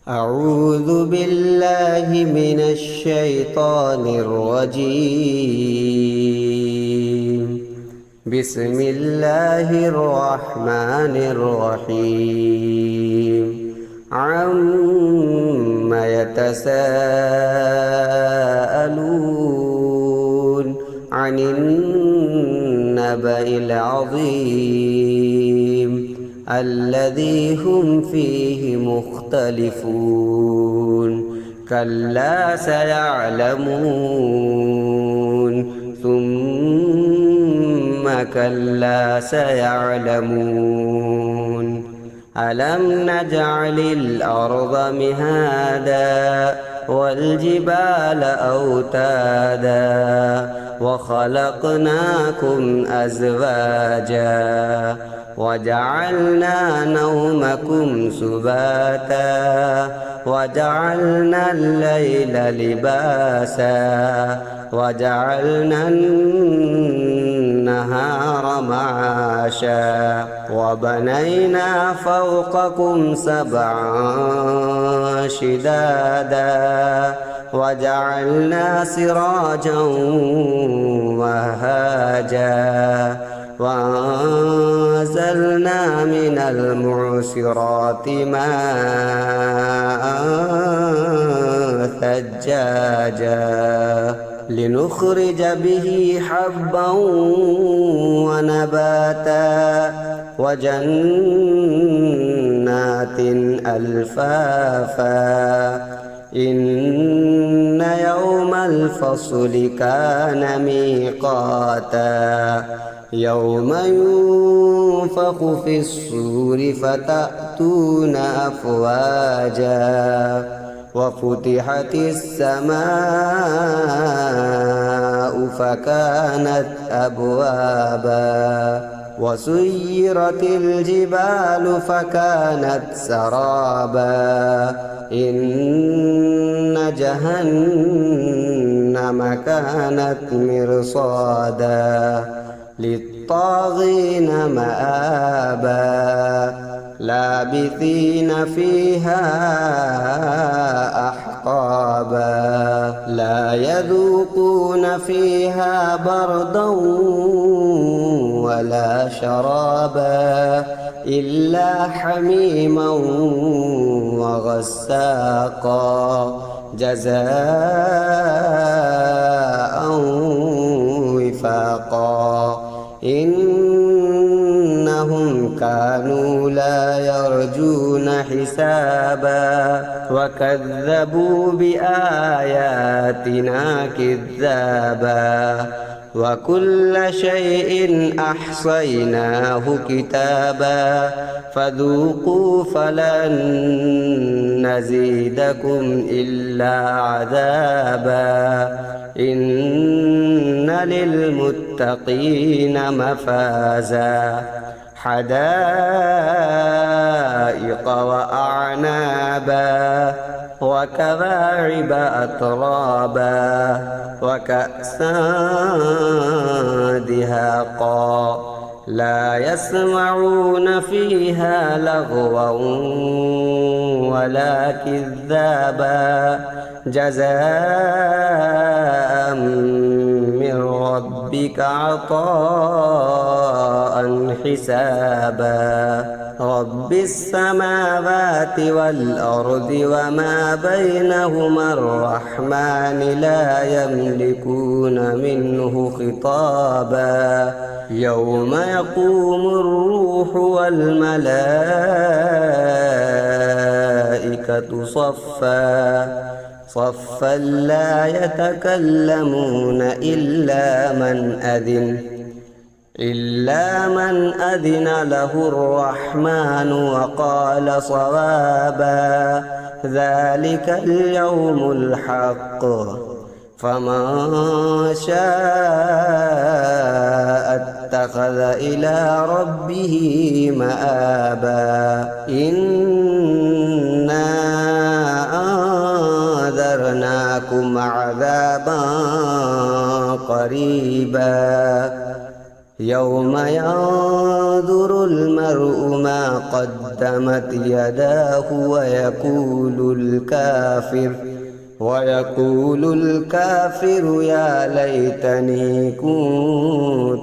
أعوذ بالله من الشيطان الرجيم. بسم الله الرحمن الرحيم. عم يتساءلون عن النبأ العظيم الذي هم فيه مختلفون. كلا سيعلمون ثم كلا سيعلمون. ألم نجعل الأرض مهادا والجبال أوتادا وخلقناكم أزواجا وجعلنا نومكم سباتا وجعلنا الليل لباسا وجعلنا النهار معاشا وبنينا فوقكم سبعا شدادا وجعلنا سراجا وهاجا وأنزلنا من المعصرات ماء ثجاجا لنخرج به حبا ونباتا وجنات ألفافا. إن يوم الفصل كان ميقاتا يوم ينفخ في الصور فتأتون أفواجا وفتحت السماء فكانت أبوابا وسيرت الجبال فكانت سرابا. إن جهنم كانت مرصادا للطاغين مآبا لابثين فيها أحقابا لا يذوقون فيها بردا ولا شرابا إلا حميما وغساقا جزاء وفاقا. إنهم كانوا لا يرجون حسابا وكذبوا بآياتنا كذابا وكل شيء أحصيناه كتابا فذوقوا فلن نزيدكم إلا عذابا. إن للمتقين مفازا حدائق وأعنابا وكواعب أترابا وكأسا دهاقا لا يسمعون فيها لغوا ولا كذابا جزاء من ربك عطاء حسابا. رب السماوات والأرض وما بينهما الرحمن لا يملكون منه خطابا. يوم يقوم الروح والملائكة صفا لا يتكلمون إلا من أذن له الرحمن وقال صوابا. ذلك اليوم الحق فمن شاء اتخذ إلى ربه مآبا. إنا أنذرناكم عذابا قريبا يوم ينظر المرء ما قدم قدمت يداه ويقول الكافر يا ليتني كنت